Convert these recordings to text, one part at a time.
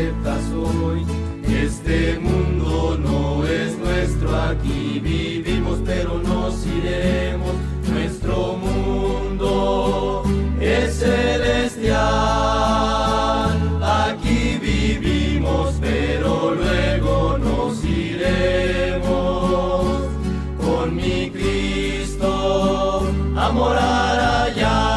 aceptas hoy. Este mundo no es nuestro, aquí vivimos pero nos iremos. Nuestro mundo es celestial, aquí vivimos pero luego nos iremos. Con mi Cristo a morar allá.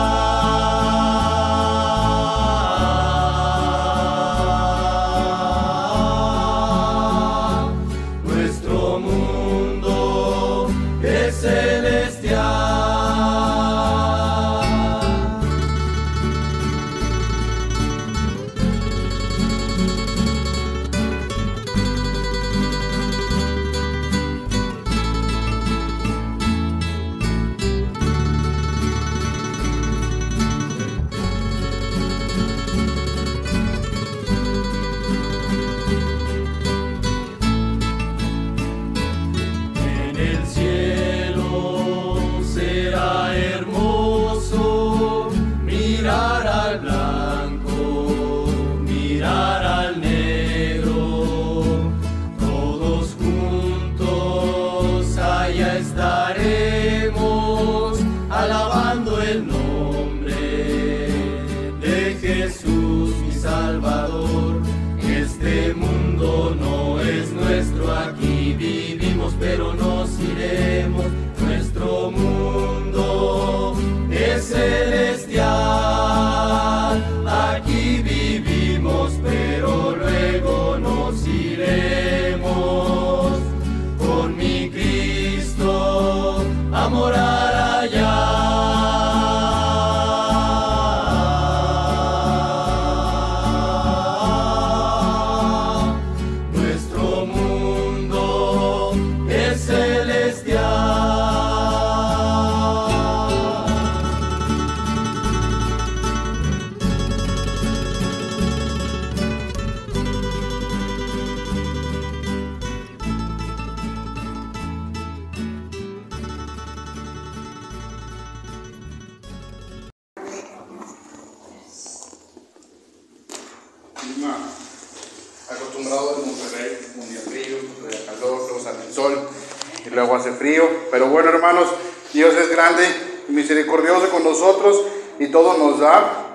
Pero nos iremos, nuestro mundo es celestial, aquí vivimos pero luego nos iremos, con mi Cristo a morar allá. Acostumbrado en Monterrey, un día frío, otro día calor, luego sale el sol y luego hace frío. Pero bueno, hermanos, Dios es grande y misericordioso con nosotros y todo nos da,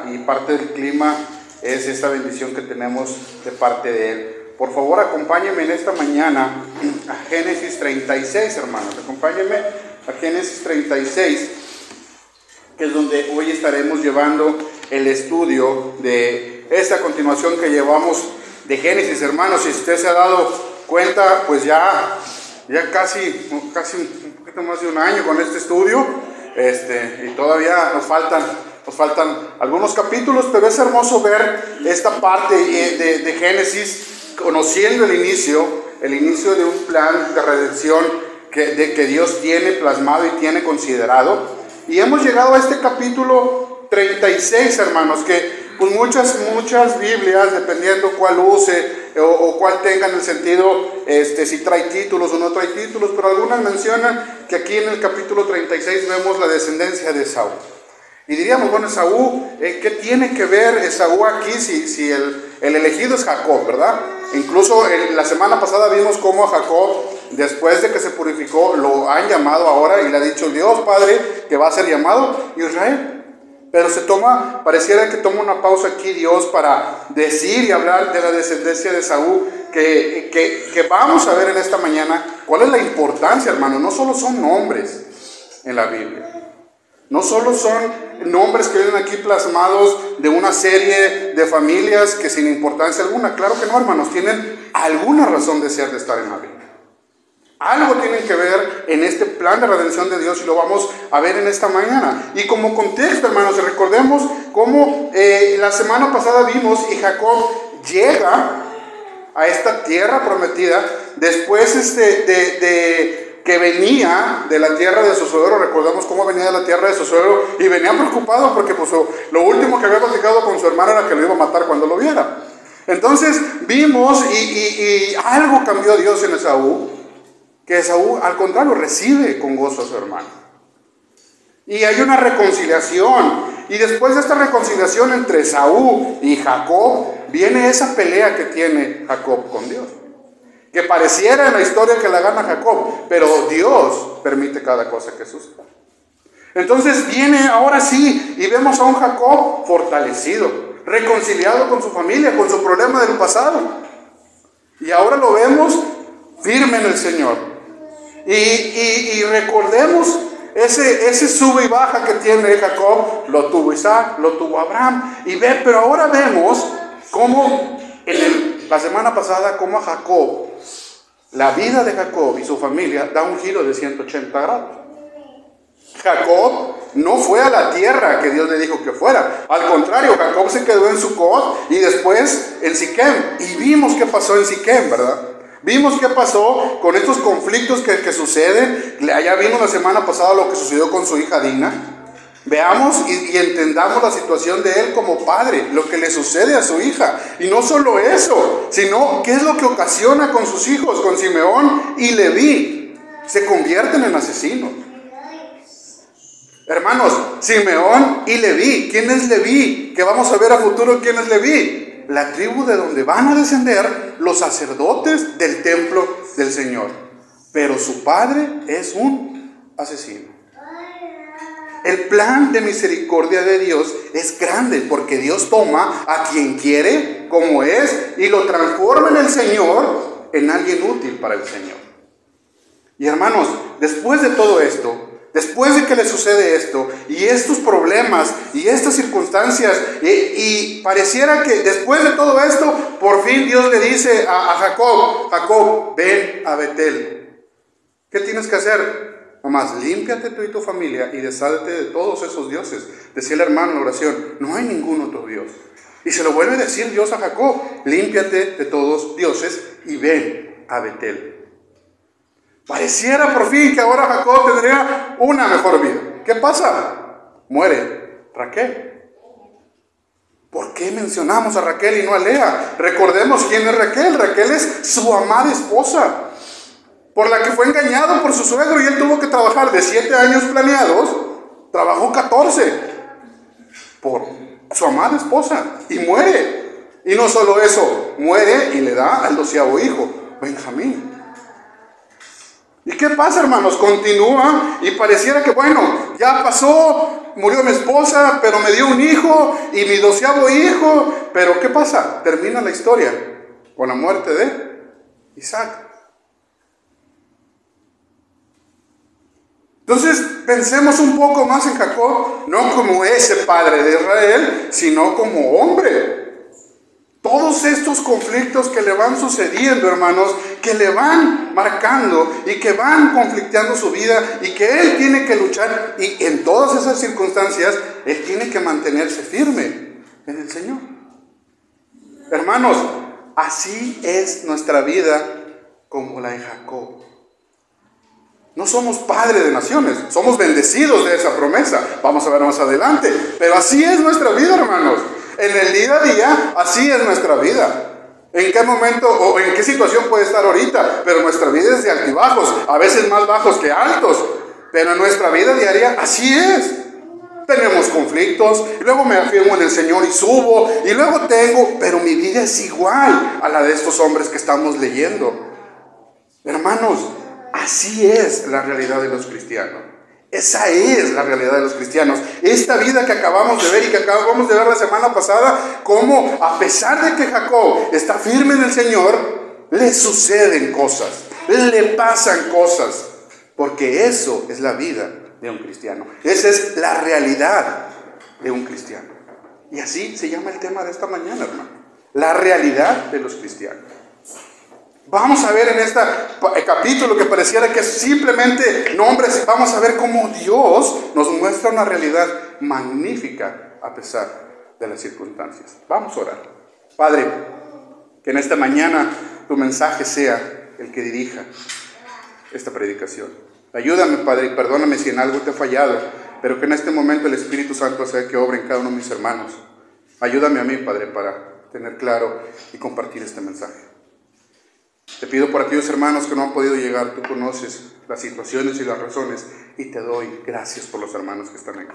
y parte del clima es esta bendición que tenemos de parte de Él. Por favor, acompáñenme en esta mañana a Génesis 36, hermanos. Acompáñenme a Génesis 36, que es donde hoy estaremos llevando el estudio de esta continuación que llevamos de Génesis, hermanos. Si usted se ha dado cuenta, pues ya casi un poquito más de un año con este estudio, y todavía nos faltan algunos capítulos, pero es hermoso ver esta parte de Génesis, conociendo el inicio de un plan de redención que Dios tiene plasmado y tiene considerado. Y hemos llegado a este capítulo 36, hermanos, que pues muchas Biblias, dependiendo cuál use o cuál tengan el sentido, si trae títulos o no trae títulos, pero algunas mencionan que aquí en el capítulo 36 vemos la descendencia de Esaú. Y diríamos, bueno, Esaú, ¿qué tiene que ver Esaú aquí si el elegido es Jacob, verdad? Incluso la semana pasada vimos cómo a Jacob, después de que se purificó, lo han llamado ahora y le ha dicho Dios Padre que va a ser llamado Israel. Pero pareciera que toma una pausa aquí Dios para decir y hablar de la descendencia de Esaú, que vamos a ver en esta mañana cuál es la importancia, hermano. No solo son nombres en la Biblia, no solo son nombres que vienen aquí plasmados de una serie de familias que sin importancia alguna, claro que no, hermanos, tienen alguna razón de ser, de estar en la Biblia. Algo tienen que ver en este plan de redención de Dios y lo vamos a ver en esta mañana. Y como contexto, hermanos, recordemos cómo la semana pasada vimos y Jacob llega a esta tierra prometida después de que venía de la tierra de su suegro. Recordamos cómo venía de la tierra de su suegro y venía preocupado porque pues, lo último que había platicado con su hermano era que lo iba a matar cuando lo viera. Entonces vimos y algo cambió Dios en Esaú, que Esaú al contrario recibe con gozo a su hermano. Y hay una reconciliación. Y después de esta reconciliación entre Esaú y Jacob, viene esa pelea que tiene Jacob con Dios. Que pareciera en la historia que la gana Jacob, pero Dios permite cada cosa que suceda. Entonces viene ahora sí y vemos a un Jacob fortalecido, reconciliado con su familia, con su problema del pasado. Y ahora lo vemos firme en el Señor. Y recordemos ese sube y baja que tiene Jacob, lo tuvo Isaac, lo tuvo Abraham. Pero ahora vemos cómo la semana pasada, cómo a Jacob, la vida de Jacob y su familia da un giro de 180 grados. Jacob no fue a la tierra que Dios le dijo que fuera. Al contrario, Jacob se quedó en Sucot y después en Siquem. Y vimos qué pasó en Siquem, ¿verdad? Vimos qué pasó con estos conflictos que suceden. Ya vimos la semana pasada lo que sucedió con su hija Dina. Veamos y entendamos la situación de él como padre, lo que le sucede a su hija. Y no solo eso, sino qué es lo que ocasiona con sus hijos, con Simeón y Leví. Se convierten en asesinos. Hermanos, Simeón y Leví. ¿Quién es Leví? Que vamos a ver a futuro quién es Leví. La tribu de donde van a descender los sacerdotes del templo del Señor. Pero su padre es un asesino. El plan de misericordia de Dios es grande porque Dios toma a quien quiere como es y lo transforma en el Señor, en alguien útil para el Señor. Y hermanos, después de todo esto, después de que le sucede esto y estos problemas y estas circunstancias y pareciera que después de todo esto, por fin Dios le dice a Jacob: Jacob, ven a Betel. ¿Qué tienes que hacer? Nomás, límpiate tú y tu familia y desházate de todos esos dioses. Decía el hermano en la oración, no hay ningún otro Dios. Y se lo vuelve a decir Dios a Jacob, límpiate de todos dioses y ven a Betel. Pareciera por fin que ahora Jacob tendría una mejor vida. ¿Qué pasa? Muere Raquel. ¿Por qué mencionamos a Raquel y no a Lea? Recordemos quién es Raquel. Raquel es su amada esposa, por la que fue engañado por su suegro y él tuvo que trabajar de 7 años planeados, trabajó 14 por su amada esposa y muere. Y no solo eso, muere y le da al 12º hijo, Benjamín. ¿Y qué pasa, hermanos? Continúa y pareciera que bueno, ya pasó, murió mi esposa, pero me dio un hijo y mi 12º hijo. Pero ¿qué pasa? Termina la historia con la muerte de Isaac. Entonces pensemos un poco más en Jacob, no como ese padre de Israel, sino como hombre. Todos estos conflictos que le van sucediendo, hermanos, que le van marcando y que van conflicteando su vida y que él tiene que luchar, y en todas esas circunstancias él tiene que mantenerse firme en el Señor. Hermanos, así es nuestra vida como la de Jacob. No somos padres de naciones, somos bendecidos de esa promesa. Vamos a ver más adelante. Pero así es nuestra vida, hermanos. En el día a día, así es nuestra vida. ¿En qué momento o en qué situación puede estar ahorita? Pero nuestra vida es de altibajos, a veces más bajos que altos. Pero en nuestra vida diaria, así es. Tenemos conflictos, y luego me afirmo en el Señor y subo, y luego pero mi vida es igual a la de estos hombres que estamos leyendo. Hermanos, así es la realidad de los cristianos. Esa es la realidad de los cristianos. Esta vida que acabamos de ver y que acabamos de ver la semana pasada, como a pesar de que Jacob está firme en el Señor, le suceden cosas, le pasan cosas, porque eso es la vida de un cristiano. Esa es la realidad de un cristiano. Y así se llama el tema de esta mañana, hermano. La realidad de los cristianos. Vamos a ver en este capítulo que pareciera que es simplemente nombres, vamos a ver cómo Dios nos muestra una realidad magnífica a pesar de las circunstancias. Vamos a orar. Padre, que en esta mañana tu mensaje sea el que dirija esta predicación. Ayúdame, Padre, y perdóname si en algo te he fallado, pero que en este momento el Espíritu Santo sea el que obre en cada uno de mis hermanos. Ayúdame a mí, Padre, para tener claro y compartir este mensaje. Te pido por aquellos hermanos que no han podido llegar. Tú conoces las situaciones y las razones y te doy gracias por los hermanos que están aquí.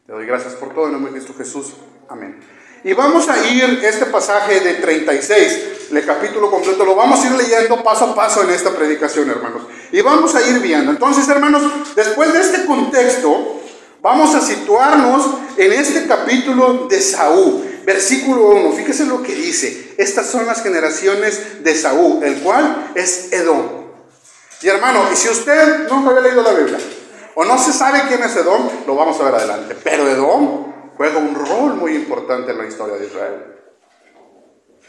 Te doy gracias por todo en el nombre de Cristo Jesús. Amén. Y vamos a ir este pasaje de 36, el capítulo completo, lo vamos a ir leyendo paso a paso en esta predicación, hermanos. Y vamos a ir viendo. Entonces, hermanos, después de este contexto, vamos a situarnos en este capítulo de Saúl. Versículo 1, fíjese lo que dice. Estas son las generaciones de Saúl, el cual es Edom. Y hermano, y si usted nunca había leído la Biblia, o no se sabe quién es Edom, lo vamos a ver adelante. Pero Edom juega un rol muy importante en la historia de Israel.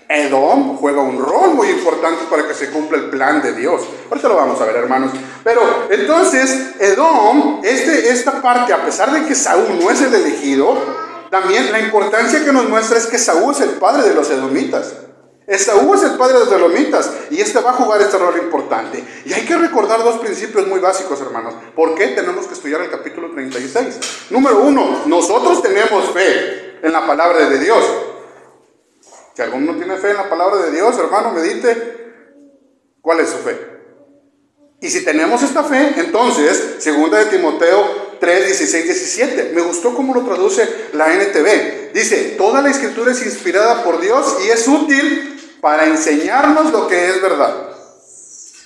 Edom juega un rol muy importante para que se cumpla el plan de Dios. Ahorita lo vamos a ver, hermanos. Pero entonces, Edom, esta parte, a pesar de que Saúl no es el elegido, también la importancia que nos muestra es que Saúl es el padre de los edomitas. Esaú es el padre de los edomitas y va a jugar este rol importante. Y hay que recordar dos principios muy básicos, hermanos. ¿Por qué tenemos que estudiar el capítulo 36? Número 1, nosotros tenemos fe en la palabra de Dios. Si alguno no tiene fe en la palabra de Dios, hermano, medite cuál es su fe. Y si tenemos esta fe, entonces, 2 de Timoteo 3, 16, 17. Me gustó cómo lo traduce la NTV. Dice, toda la escritura es inspirada por Dios y es útil para enseñarnos lo que es verdad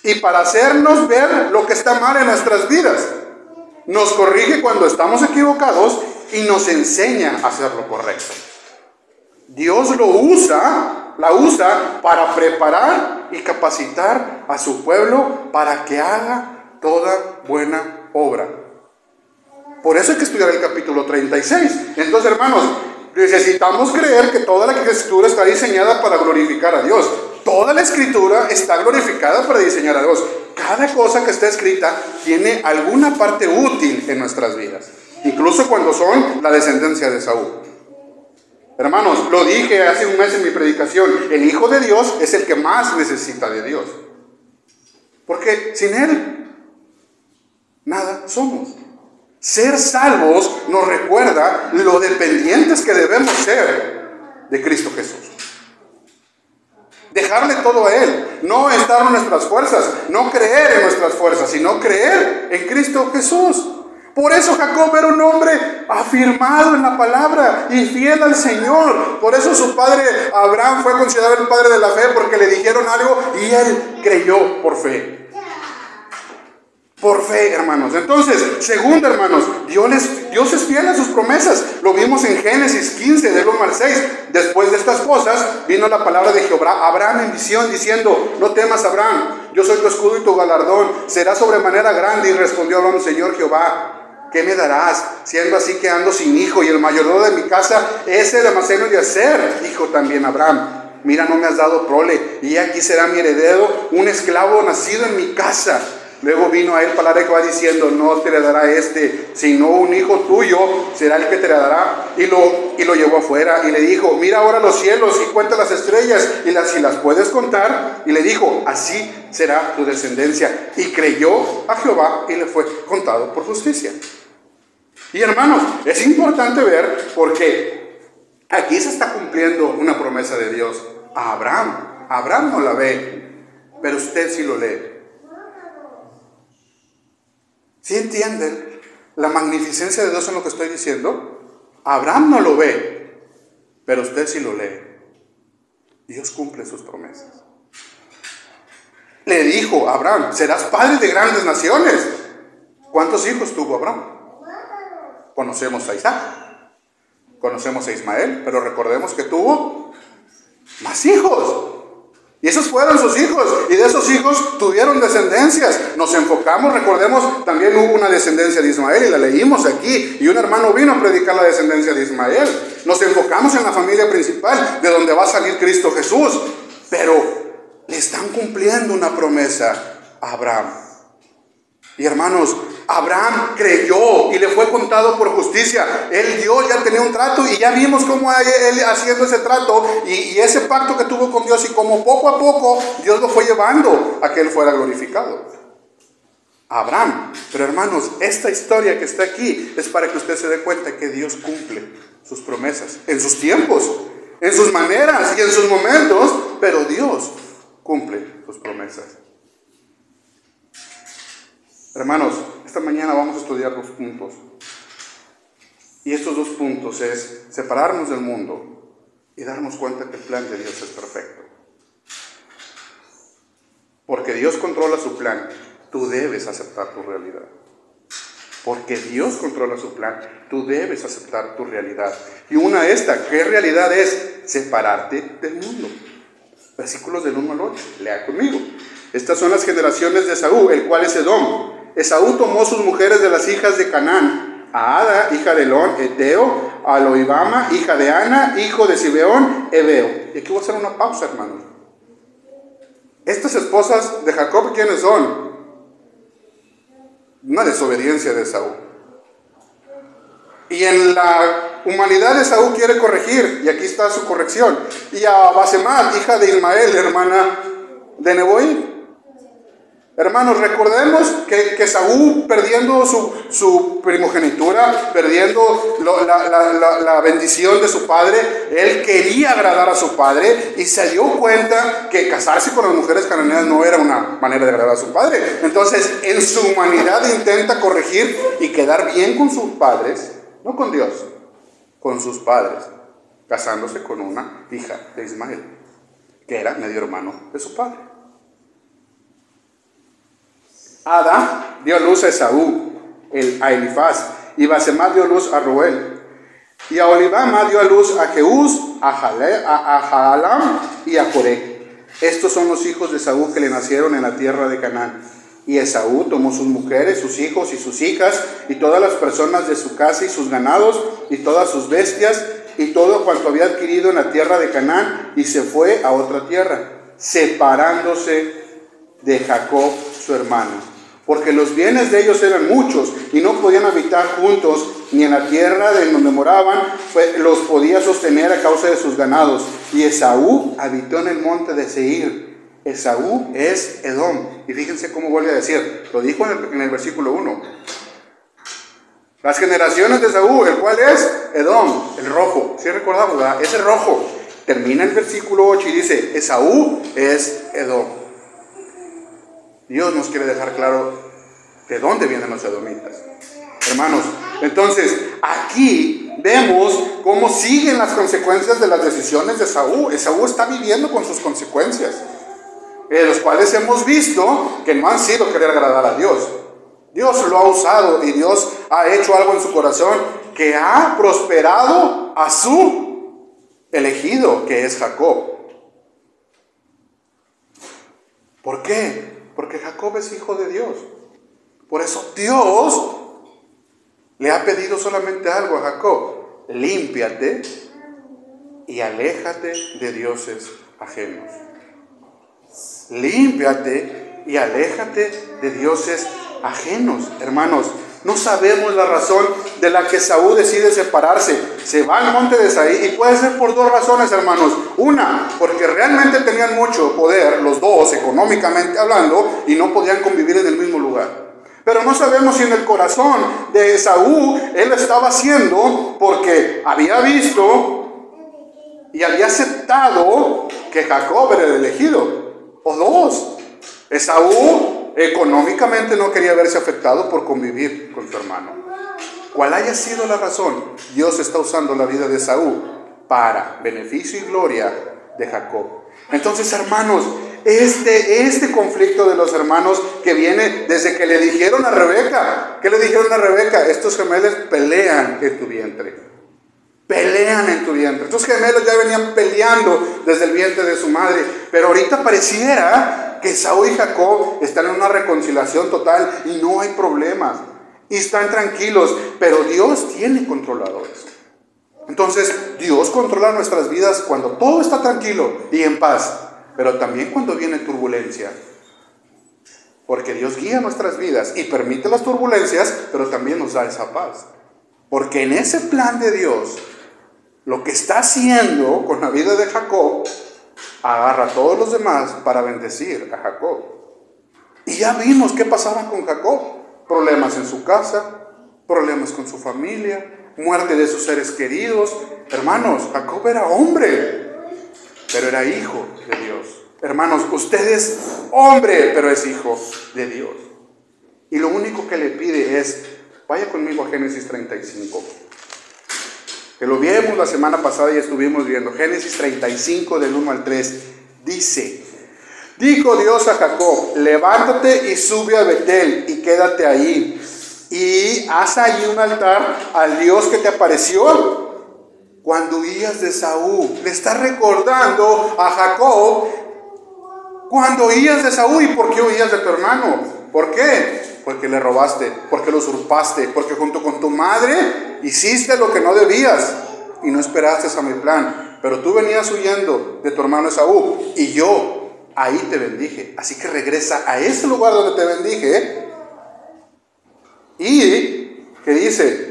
y para hacernos ver lo que está mal en nuestras vidas. Nos corrige cuando estamos equivocados y nos enseña a hacer lo correcto. Dios la usa para preparar y capacitar a su pueblo para que haga toda buena obra. Por eso hay que estudiar el capítulo 36. Entonces, hermanos, necesitamos creer que toda la escritura está diseñada para glorificar a Dios. Toda la escritura está glorificada para diseñar a Dios. Cada cosa que está escrita tiene alguna parte útil en nuestras vidas, incluso cuando son la descendencia de Saúl. Hermanos, lo dije hace un mes en mi predicación, el Hijo de Dios es el que más necesita de Dios, porque sin Él nada somos. Ser salvos nos recuerda lo dependientes que debemos ser de Cristo Jesús. Dejarle todo a Él, no estar en nuestras fuerzas, no creer en nuestras fuerzas, sino creer en Cristo Jesús. Por eso Jacob era un hombre afirmado en la palabra y fiel al Señor. Por eso su padre Abraham fue considerado el padre de la fe, porque le dijeron algo y él creyó por fe. Por fe, hermanos. Entonces, segundo, hermanos, Dios es fiel a sus promesas. Lo vimos en Génesis 15, del 1 al 6. Después de estas cosas, vino la palabra de Jehová a Abraham en visión, diciendo, no temas, Abraham, yo soy tu escudo y tu galardón, será sobremanera grande. Y respondió Abraham, Señor Jehová, ¿qué me darás? Siendo así que ando sin hijo, y el mayordomo de mi casa es el almacén de Aser. Dijo también Abraham, mira, no me has dado prole, y aquí será mi heredero, un esclavo nacido en mi casa. Luego vino a él palabra que va diciendo, no te heredará sino un hijo tuyo será el que te heredará. Y lo llevó afuera y le dijo, mira ahora los cielos y cuenta las estrellas, y si las puedes contar. Y le dijo, así será tu descendencia. Y creyó a Jehová y le fue contado por justicia. Y hermanos, es importante ver porque aquí se está cumpliendo una promesa de Dios a Abraham. Abraham no la ve, pero usted sí lo lee. ¿Sí entienden la magnificencia de Dios en lo que estoy diciendo? Abraham no lo ve, pero usted sí lo lee. Dios cumple sus promesas. Le dijo a Abraham, serás padre de grandes naciones. ¿Cuántos hijos tuvo Abraham? Conocemos a Isaac, conocemos a Ismael, pero recordemos que tuvo más hijos. Y esos fueron sus hijos, y de esos hijos tuvieron descendencias. Nos enfocamos, recordemos, también hubo una descendencia de Ismael, y la leímos aquí, y un hermano vino a predicar la descendencia de Ismael. Nos enfocamos en la familia principal, de donde va a salir Cristo Jesús, pero le están cumpliendo una promesa a Abraham. Y hermanos, Abraham creyó y le fue contado por justicia. Dios ya tenía un trato, y ya vimos cómo él haciendo ese trato y ese pacto que tuvo con Dios, y como poco a poco Dios lo fue llevando a que él fuera glorificado. Abraham. Pero hermanos, esta historia que está aquí es para que usted se dé cuenta que Dios cumple sus promesas en sus tiempos, en sus maneras y en sus momentos, pero Dios cumple sus promesas. Hermanos, esta mañana vamos a estudiar los puntos. Y estos dos puntos es separarnos del mundo y darnos cuenta que el plan de Dios es perfecto. Porque Dios controla su plan, tú debes aceptar tu realidad. Porque Dios controla su plan, tú debes aceptar tu realidad. Y una esta, ¿qué realidad es? Separarte del mundo. Versículos del 1 al 8, lea conmigo. Estas son las generaciones de Esaú, el cual es Edom. Esaú tomó sus mujeres de las hijas de Canaán, a Ada, hija de Elón, Eteo, a Loibama, hija de Ana, hijo de Zibeón, Ebeo. Y aquí voy a hacer una pausa, hermanos. Estas esposas de Jacob, ¿quiénes son? Una desobediencia de Esaú. Y en la humanidad Esaú quiere corregir, y aquí está su corrección. Y a Basemat, hija de Ismael, hermana de Neboí. Hermanos, recordemos que Esaú, perdiendo su primogenitura, perdiendo la bendición de su padre, él quería agradar a su padre y se dio cuenta que casarse con las mujeres cananeas no era una manera de agradar a su padre. Entonces, en su humanidad intenta corregir y quedar bien con sus padres, no con Dios, con sus padres, casándose con una hija de Ismael, que era medio hermano de su padre. Ada dio a luz a Esaú, a Elifaz, y Basemat dio luz a Reuel. Y a Olibama dio a luz a Jeús, a Jaalam y a Coré. Estos son los hijos de Esaú que le nacieron en la tierra de Canaán. Y Esaú tomó sus mujeres, sus hijos y sus hijas, y todas las personas de su casa y sus ganados, y todas sus bestias, y todo cuanto había adquirido en la tierra de Canaán, y se fue a otra tierra, separándose de Jacob su hermano. Porque los bienes de ellos eran muchos y no podían habitar juntos, ni en la tierra de donde moraban los podía sostener a causa de sus ganados. Y Esaú habitó en el monte de Seir. Esaú es Edom. Y fíjense cómo vuelve a decir, lo dijo en el versículo 1. Las generaciones de Esaú, el cual es Edom, el rojo. ¿Sí recordamos, verdad? Es el rojo. Termina el versículo 8 y dice, Esaú es Edom. Dios nos quiere dejar claro de dónde vienen los edomitas. Hermanos, entonces aquí vemos cómo siguen las consecuencias de las decisiones de Esaú. Esaú está viviendo con sus consecuencias, los cuales hemos visto que no han sido querer agradar a Dios. Dios lo ha usado y Dios ha hecho algo en su corazón que ha prosperado a su elegido, que es Jacob. ¿Por qué? Porque Jacob es hijo de Dios. Por eso Dios le ha pedido solamente algo a Jacob: límpiate y aléjate de dioses ajenos. Límpiate y aléjate de dioses ajenos. Hermanos, no sabemos la razón de la que Saúl decide separarse. Se va al monte de Seir y puede ser por dos razones, hermanos. Una, porque realmente tenían mucho poder, los dos, económicamente hablando, y no podían convivir en el mismo lugar. Pero no sabemos si en el corazón de Esaú él lo estaba haciendo porque había visto y había aceptado que Jacob era el elegido. O dos, Esaú económicamente no quería verse afectado por convivir con su hermano. Cual haya sido la razón, Dios está usando la vida de Esaú para beneficio y gloria de Jacob. Entonces, hermanos, este conflicto de los hermanos que viene desde que le dijeron a Rebeca, ¿qué le dijeron a Rebeca? Estos gemelos pelean en tu vientre. Pelean en tu vientre. Estos gemelos ya venían peleando desde el vientre de su madre, pero ahorita pareciera que Esaú y Jacob están en una reconciliación total y no hay problemas y están tranquilos, pero Dios tiene controlado eso. Entonces Dios controla nuestras vidas cuando todo está tranquilo y en paz, pero también cuando viene turbulencia, porque Dios guía nuestras vidas y permite las turbulencias, pero también nos da esa paz, porque en ese plan de Dios, lo que está haciendo con la vida de Jacob, agarra a todos los demás para bendecir a Jacob. Y ya vimos qué pasaba con Jacob: problemas en su casa, problemas con su familia, muerte de sus seres queridos. Hermanos, Jacob era hombre, pero era hijo de Dios. Hermanos, usted es hombre, pero es hijo de Dios. Y lo único que le pide es, vaya conmigo a Génesis 35. que lo vimos la semana pasada y estuvimos viendo. Génesis 35 del 1 al 3 dice: dijo Dios a Jacob, levántate y sube a Betel y quédate ahí, y haz allí un altar al Dios que te apareció cuando huías de Saúl. Le está recordando a Jacob cuando huías de Saúl. ¿Y por qué huías de tu hermano? ¿Por qué? Porque le robaste, porque lo usurpaste, porque junto con tu madre hiciste lo que no debías y no esperaste a mi plan. Pero tú venías huyendo de tu hermano Esaú y yo ahí te bendije. Así que regresa a ese lugar donde te bendije. Y ¿qué dice?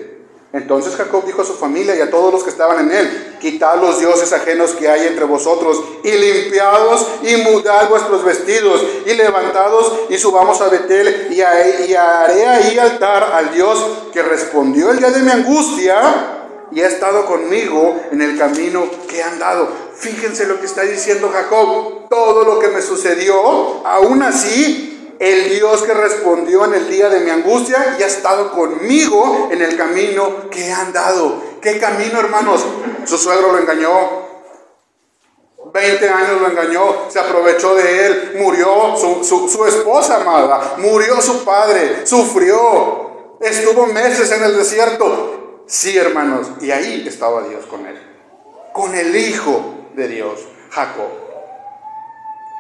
Entonces Jacob dijo a su familia y a todos los que estaban en él: quitad los dioses ajenos que hay entre vosotros, y limpiados y mudad vuestros vestidos, y levantados y subamos a Betel, y haré ahí altar al Dios que respondió el día de mi angustia y ha estado conmigo en el camino que he andado. Fíjense lo que está diciendo Jacob: todo lo que me sucedió, aún así el Dios que respondió en el día de mi angustia y ha estado conmigo en el camino que he andado. ¿Qué camino, hermanos? Su suegro lo engañó, 20 años lo engañó, se aprovechó de él, murió su esposa amada, murió su padre, sufrió, estuvo meses en el desierto. Sí, hermanos, y ahí estaba Dios con él, con el Hijo de Dios, Jacob.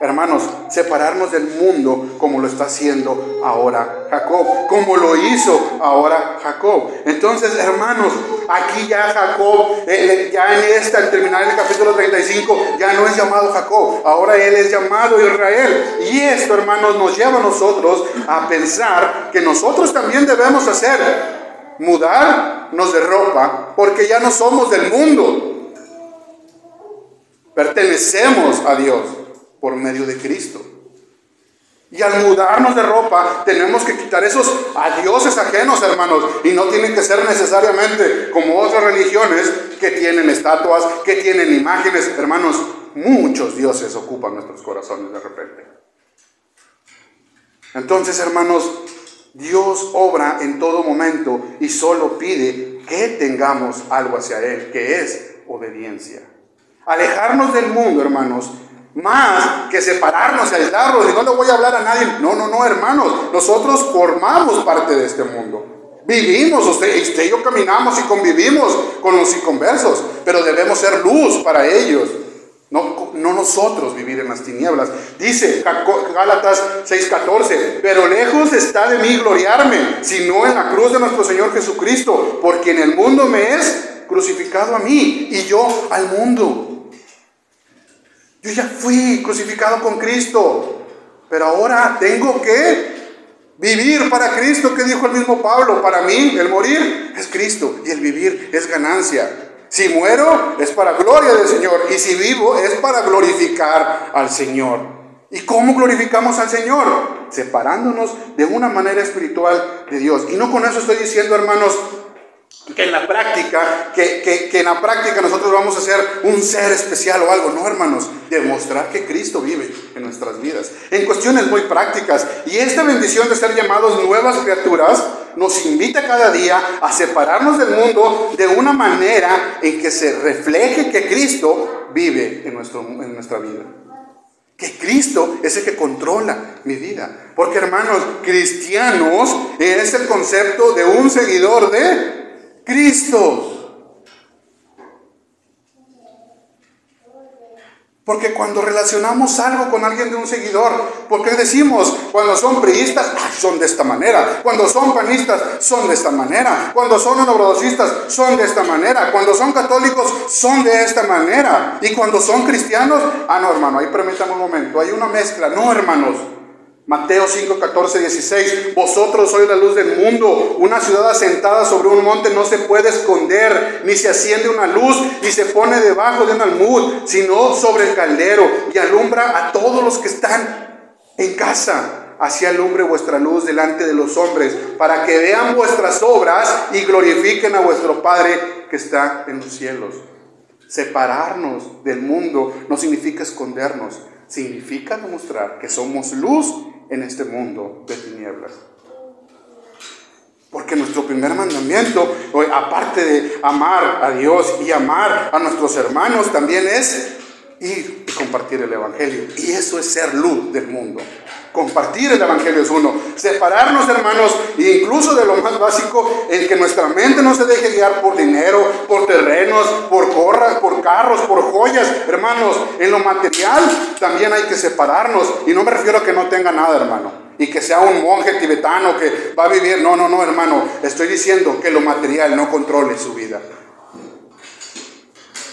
Hermanos, separarnos del mundo como lo está haciendo ahora Jacob, como lo hizo ahora Jacob. Entonces, hermanos, aquí ya Jacob, al terminar el capítulo 35, ya no es llamado Jacob, ahora él es llamado Israel. Y esto, hermanos, nos lleva a nosotros a pensar que nosotros también debemos hacer, mudarnos de ropa, porque ya no somos del mundo, pertenecemos a Dios por medio de Cristo. Y al mudarnos de ropa tenemos que quitar esos dioses ajenos, hermanos, y no tienen que ser necesariamente como otras religiones que tienen estatuas, que tienen imágenes. Hermanos, muchos dioses ocupan nuestros corazones de repente. Entonces, hermanos, Dios obra en todo momento y solo pide que tengamos algo hacia Él, que es obediencia. Alejarnos del mundo, hermanos, más que separarnos y aislarnos, y no le voy a hablar a nadie. No, hermanos, nosotros formamos parte de este mundo. Vivimos, usted y yo caminamos y convivimos con los inconversos, pero debemos ser luz para ellos. No nosotros vivir en las tinieblas. Dice Gálatas 6:14: pero lejos está de mí gloriarme, sino en la cruz de nuestro Señor Jesucristo, porque en el mundo me es crucificado a mí y yo al mundo. Yo ya fui crucificado con Cristo, pero ahora tengo que vivir para Cristo. ¿Qué dijo el mismo Pablo? Para mí el morir es Cristo y el vivir es ganancia. Si muero es para gloria del Señor, y si vivo es para glorificar al Señor. ¿Y cómo glorificamos al Señor? Separándonos de una manera espiritual de Dios. Y no con eso estoy diciendo, hermanos, que en la práctica nosotros vamos a ser un ser especial o algo. No, hermanos, demostrar que Cristo vive en nuestras vidas en cuestiones muy prácticas. Y esta bendición de ser llamados nuevas criaturas nos invita cada día a separarnos del mundo de una manera en que se refleje que Cristo vive en nuestra vida, que Cristo es el que controla mi vida. Porque, hermanos, cristianos es el concepto de un seguidor de Cristo. Porque cuando relacionamos algo con alguien de un seguidor, ¿por qué decimos cuando son priistas, son de esta manera? Cuando son panistas, son de esta manera. Cuando son obradorcistas, son de esta manera. Cuando son católicos, son de esta manera. Y cuando son cristianos, no, hermano, ahí permítame un momento, hay una mezcla. No, hermanos. Mateo 5:14-16: vosotros sois la luz del mundo. Una ciudad asentada sobre un monte no se puede esconder, ni se enciende una luz y se pone debajo de un almud, sino sobre el caldero, y alumbra a todos los que están en casa. Así alumbre vuestra luz delante de los hombres, para que vean vuestras obras y glorifiquen a vuestro Padre que está en los cielos. Separarnos del mundo no significa escondernos, significa demostrar que somos luz en este mundo de tinieblas. Porque nuestro primer mandamiento, aparte de amar a Dios y amar a nuestros hermanos, también es ir y compartir el Evangelio. Y eso es ser luz del mundo. Compartir el Evangelio es uno. Separarnos, hermanos, incluso de lo más básico, en que nuestra mente no se deje guiar por dinero, por terrenos, por carros, por joyas. Hermanos, en lo material también hay que separarnos. Y no me refiero a que no tenga nada, hermano, y que sea un monje tibetano que va a vivir. No, hermano. Estoy diciendo que lo material no controle su vida.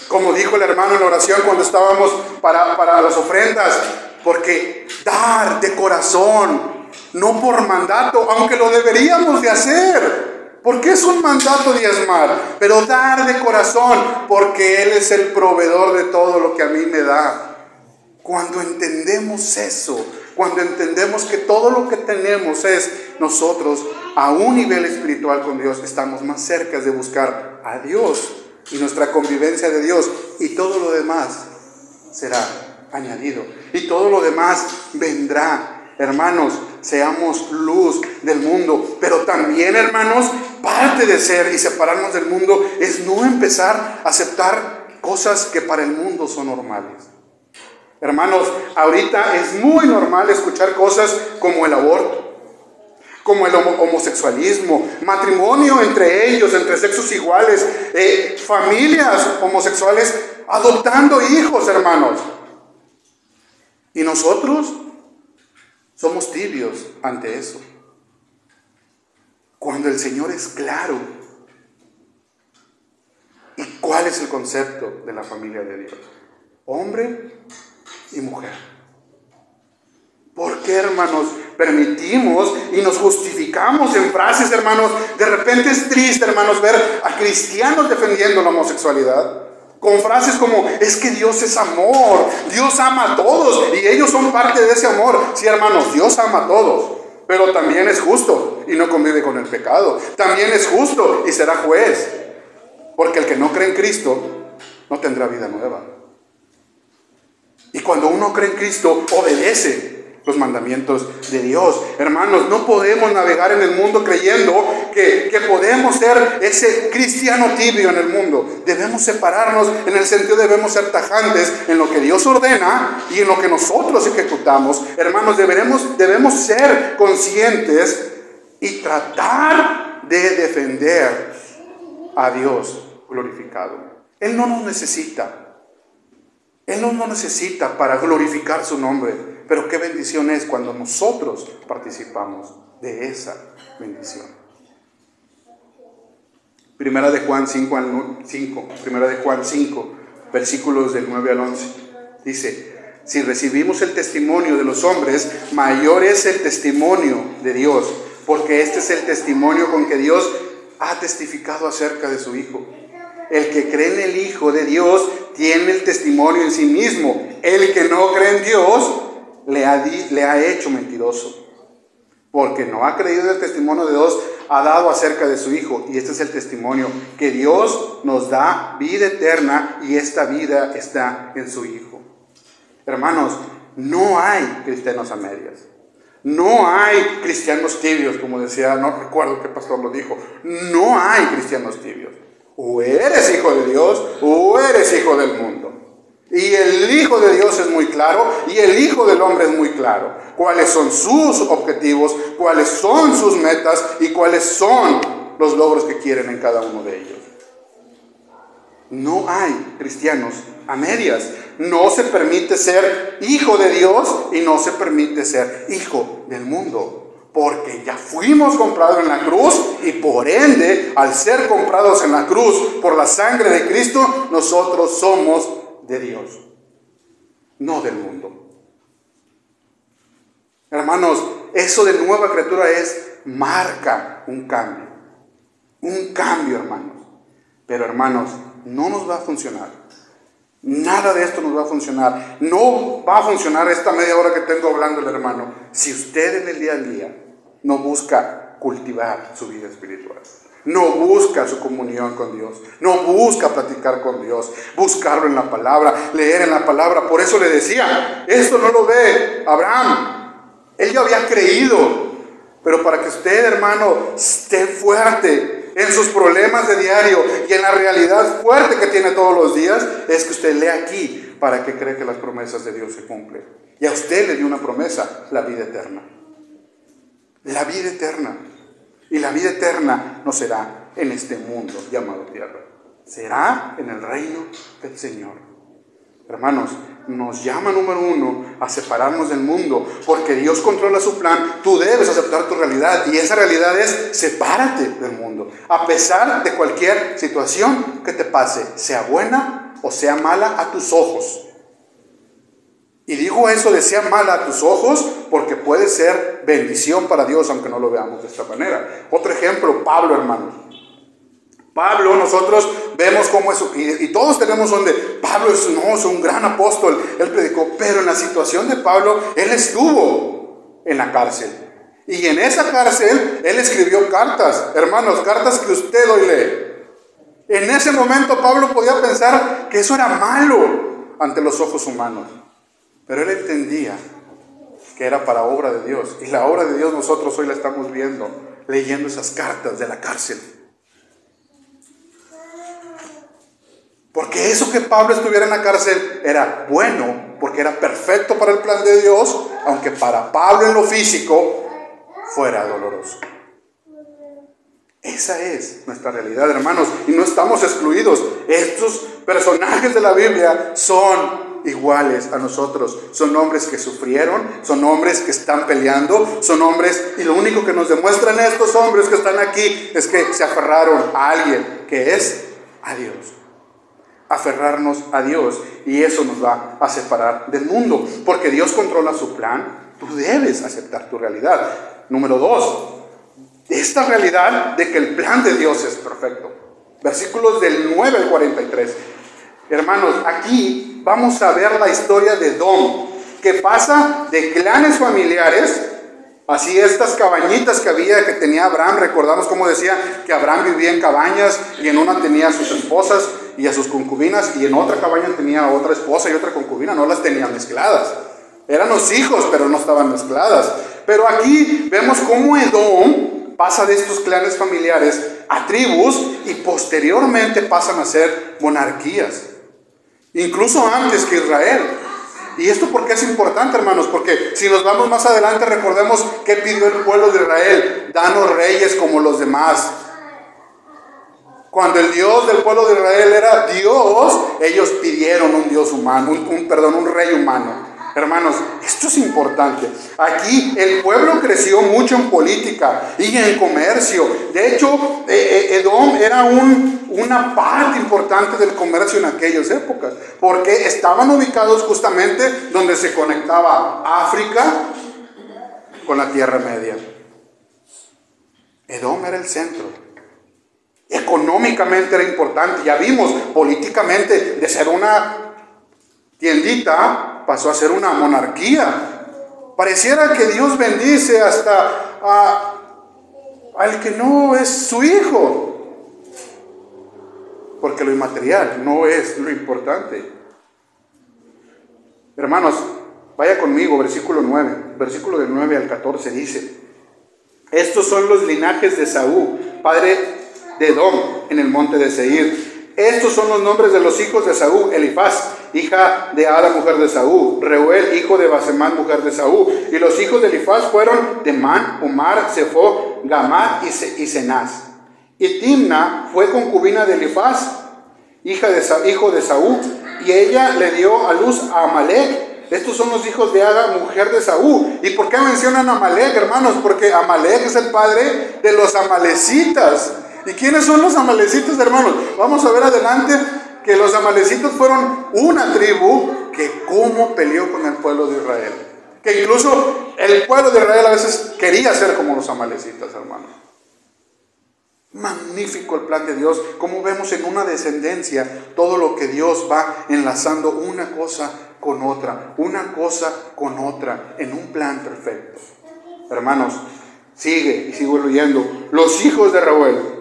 Como dijo el hermano en la oración cuando estábamos para las ofrendas, porque dar de corazón, no por mandato, aunque lo deberíamos de hacer, porque es un mandato diezmar, pero dar de corazón, porque Él es el proveedor de todo lo que a mí me da. Cuando entendemos eso, cuando entendemos que todo lo que tenemos es nosotros a un nivel espiritual con Dios, estamos más cerca de buscar a Dios y nuestra convivencia de Dios, y todo lo demás será añadido, y todo lo demás vendrá. Hermanos, seamos luz del mundo, pero también, hermanos, parte de ser y separarnos del mundo es no empezar a aceptar cosas que para el mundo son normales. Hermanos, ahorita es muy normal escuchar cosas como el aborto, como el homosexualismo, matrimonio entre ellos, entre sexos iguales, familias homosexuales adoptando hijos, hermanos. Y nosotros somos tibios ante eso, cuando el Señor es claro. ¿Y cuál es el concepto de la familia de Dios? Hombre y mujer. ¿Por qué, hermanos, permitimos y nos justificamos en frases, hermanos? De repente es triste, hermanos, ver a cristianos defendiendo la homosexualidad con frases como: es que Dios es amor, Dios ama a todos y ellos son parte de ese amor. Sí, hermanos, Dios ama a todos, pero también es justo y no convive con el pecado. También es justo y será juez, porque el que no cree en Cristo no tendrá vida nueva. Y cuando uno cree en Cristo, obedece los mandamientos de Dios. Hermanos, no podemos navegar en el mundo creyendo que podemos ser ese cristiano tibio en el mundo. Debemos separarnos, en el sentido debemos ser tajantes en lo que Dios ordena y en lo que nosotros ejecutamos. Hermanos, debemos ser conscientes y tratar de defender a Dios glorificado. Él no nos necesita. Él no nos necesita para glorificar su nombre, pero qué bendición es cuando nosotros participamos de esa bendición. Primera de Juan 5, versículos del 9 al 11, dice: si recibimos el testimonio de los hombres, mayor es el testimonio de Dios, porque este es el testimonio con que Dios ha testificado acerca de su Hijo. El que cree en el Hijo de Dios tiene el testimonio en sí mismo. El que no cree en Dios le ha hecho mentiroso, porque no ha creído el testimonio de Dios ha dado acerca de su Hijo. Y este es el testimonio, que Dios nos da vida eterna, y esta vida está en su Hijo. Hermanos, no hay cristianos a medias. No hay cristianos tibios, como decía, no recuerdo qué pastor lo dijo. No hay cristianos tibios. O eres hijo de Dios o eres hijo del mundo. Y el Hijo de Dios es muy claro, y el Hijo del Hombre es muy claro. Cuáles son sus objetivos, cuáles son sus metas y cuáles son los logros que quieren en cada uno de ellos. No hay cristianos a medias. No se permite ser hijo de Dios y no se permite ser hijo del mundo. Porque ya fuimos comprados en la cruz, y por ende, al ser comprados en la cruz por la sangre de Cristo, nosotros somos de Dios, no del mundo. Hermanos, eso de nueva criatura marca un cambio, hermanos. Pero, hermanos, no nos va a funcionar. Nada de esto nos va a funcionar. No va a funcionar esta media hora que tengo hablando el hermano, si usted en el día a día no busca cultivar su vida espiritual, no busca su comunión con Dios, no busca platicar con Dios, buscarlo en la palabra, leer en la palabra. Por eso le decía, esto no lo ve Abraham. Él ya había creído, Pero para que usted, hermano, esté fuerte en sus problemas de diario y en la realidad fuerte que tiene todos los días, es que usted lea aquí para que cree que las promesas de Dios se cumplen. Y a usted le dio una promesa, la vida eterna. La vida eterna. Y la vida eterna no será en este mundo llamado tierra. Será en el reino del Señor. Hermanos, nos llama número uno a separarnos del mundo, porque Dios controla su plan. Tú debes aceptar tu realidad, y esa realidad es: sepárate del mundo, a pesar de cualquier situación que te pase, sea buena o sea mala a tus ojos. Y digo eso de sea mala a tus ojos porque puede ser bendición para Dios, aunque no lo veamos de esta manera. Otro ejemplo, Pablo, hermanos. Pablo, nosotros vemos cómo es, y todos tenemos donde Pablo es un gran apóstol, él predicó, pero en la situación de Pablo, él estuvo en la cárcel. Y en esa cárcel, él escribió cartas, hermanos, cartas que usted hoy lee. En ese momento Pablo podía pensar que eso era malo ante los ojos humanos, pero él entendía que era para obra de Dios. Y la obra de Dios nosotros hoy la estamos viendo, leyendo esas cartas de la cárcel. Porque eso que Pablo estuviera en la cárcel era bueno, porque era perfecto para el plan de Dios, aunque para Pablo en lo físico fuera doloroso. Esa es nuestra realidad, hermanos, y no estamos excluidos. Estos personajes de la Biblia son iguales a nosotros. Son hombres que sufrieron, son hombres que están peleando, son hombres, y lo único que nos demuestran estos hombres que están aquí es que se aferraron a alguien, que es a Dios. Aferrarnos a Dios, y eso nos va a separar del mundo, porque Dios controla su plan. Tú debes aceptar tu realidad. Número 2, esta realidad de que el plan de Dios es perfecto. Versículos del 9 al 43. Hermanos, aquí vamos a ver la historia de Edom, que pasa de clanes familiares. Así estas cabañitas que tenía Abraham, recordamos cómo decía que Abraham vivía en cabañas, y en una tenía a sus esposas y a sus concubinas, y en otra cabaña tenía a otra esposa y otra concubina, no las tenía mezcladas. Eran los hijos, pero no estaban mezcladas. Pero aquí vemos cómo Edom pasa de estos clanes familiares a tribus, y posteriormente pasan a ser monarquías, incluso antes que Israel. ¿Y esto por qué es importante, hermanos? Porque si nos vamos más adelante, recordemos que pidió el pueblo de Israel: danos reyes como los demás. Cuando el Dios del pueblo de Israel era Dios, ellos pidieron un Dios humano, un rey humano. Hermanos, esto es importante. Aquí el pueblo creció mucho en política y en comercio. De hecho, Edom era una parte importante del comercio en aquellas épocas, porque estaban ubicados justamente donde se conectaba África con la Tierra Media. Edom era el centro. Económicamente era importante. Ya vimos, políticamente, de ser una tiendita, pasó a ser una monarquía. Pareciera que Dios bendice hasta al que no es su hijo, porque lo inmaterial no es lo importante. Hermanos, vaya conmigo, versículo 9, versículo del 9 al 14 dice: estos son los linajes de Saúl, padre de Edom, en el monte de Seir. Estos son los nombres de los hijos de Saúl: Elifaz, hija de Ada, mujer de Saúl; Reuel, hijo de Basemán, mujer de Saúl. Y los hijos de Elifaz fueron Temán, Omar, Sefo, Gamad y Cenaz. Y Timna fue concubina de Elifaz, hijo de Saúl, y ella le dio a luz a Amalek. Estos son los hijos de Ada, mujer de Saúl. ¿Y por qué mencionan a Amalek, hermanos? Porque Amalek es el padre de los amalecitas. ¿Y quiénes son los amalecitas, hermanos? Vamos a ver adelante que los amalecitas fueron una tribu que cómo peleó con el pueblo de Israel. Que incluso el pueblo de Israel a veces quería ser como los amalecitas, hermanos. Magnífico el plan de Dios. Como vemos en una descendencia todo lo que Dios va enlazando una cosa con otra, una cosa con otra, en un plan perfecto. Hermanos, sigue y sigo leyendo. Los hijos de Reuel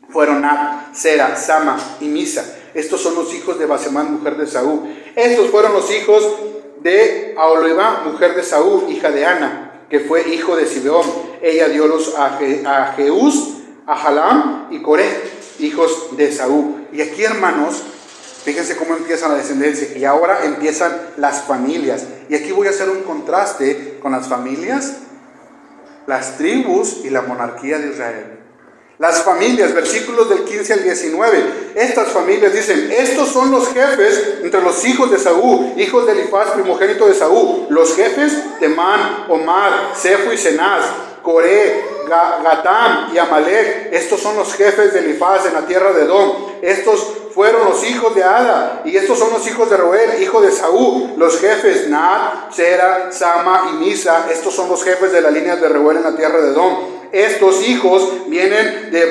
fueron Ab, Sera, Sama y Misa. Estos son los hijos de Basemán, mujer de Saúl. Estos fueron los hijos de Aholibá, mujer de Saúl, hija de Ana, que fue hijo de Zibeón. Ella dio luz a Jeús, a Jalam y Coré, hijos de Esaú. Y aquí, hermanos, fíjense cómo empieza la descendencia. Y ahora empiezan las familias. Y aquí voy a hacer un contraste con las familias, las tribus y la monarquía de Israel. Las familias, versículos del 15 al 19. Estas familias dicen: estos son los jefes entre los hijos de Esaú, hijos de Elifaz, primogénito de Esaú. Los jefes: Temán, Omar, Sefo y Cenaz, Coré, Gatam y Amalek. Estos son los jefes de Elifaz en la tierra de Edom. Estos fueron los hijos de Ada, y estos son los hijos de Reuel, hijo de Esaú. Los jefes: Naat, Sera, Sama y Misa. Estos son los jefes de la línea de Reuel en la tierra de Edom. Estos hijos vienen de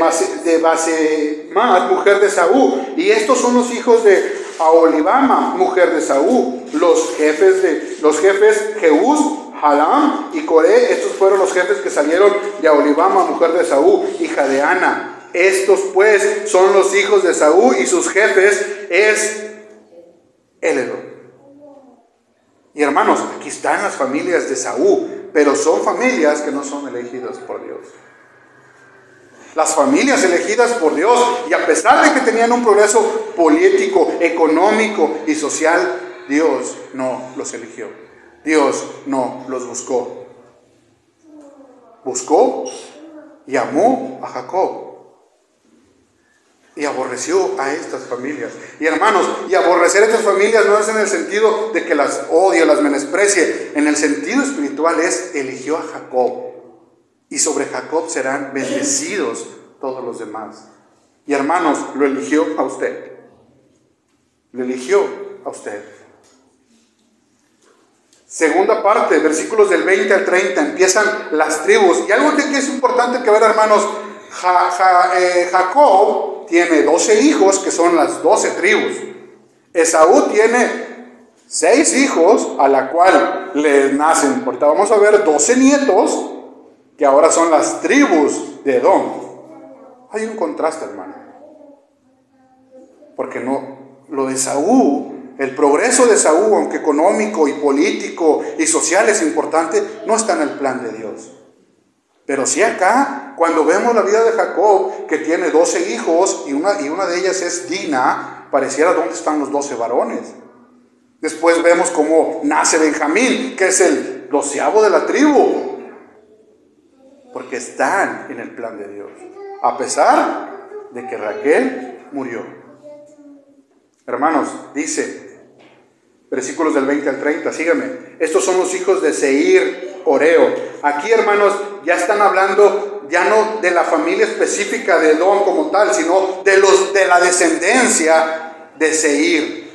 Basemat, mujer de Esaú, y estos son los hijos de Aholibama, mujer de Esaú. Los jefes Jeús, Jalam y Coré. Estos fueron los jefes que salieron de Aholibama, mujer de Esaú, hija de Ana. Estos pues son los hijos de Esaú, y sus jefes es Eledón. Y hermanos, aquí están las familias de Esaú, pero son familias que no son elegidas por Dios. Las familias elegidas por Dios, y a pesar de que tenían un progreso político, económico y social, Dios no los eligió. Dios no los buscó. Buscó y amó a Jacob, y aborreció a estas familias. Y hermanos, y aborrecer a estas familias no es en el sentido de que las odie, las menosprecie. En el sentido espiritual es: eligió a Jacob, y sobre Jacob serán bendecidos todos los demás. Y hermanos, lo eligió a usted. Lo eligió a usted. Segunda parte, versículos del 20 al 30, empiezan las tribus. Y algo que es importante que ver, hermanos: Jacob tiene 12 hijos, que son las 12 tribus. Esaú tiene 6 hijos, a la cual le nacen, ahorita vamos a ver, 12 nietos, que ahora son las tribus de Edom. Hay un contraste, hermano, porque lo de Esaú, el progreso de Esaú, aunque económico y político y social es importante, no está en el plan de Dios. Pero sí acá, cuando vemos la vida de Jacob, que tiene 12 hijos, y una de ellas es Dina, pareciera: ¿dónde están los 12 varones? Después vemos cómo nace Benjamín, que es el 12avo de la tribu, porque están en el plan de Dios, a pesar de que Raquel murió. Hermanos, dice, versículos del 20 al 30, síganme: estos son los hijos de Seir, Oreo. Aquí, hermanos, ya están hablando ya no de la familia específica de Edom como tal, sino de la descendencia de Seir.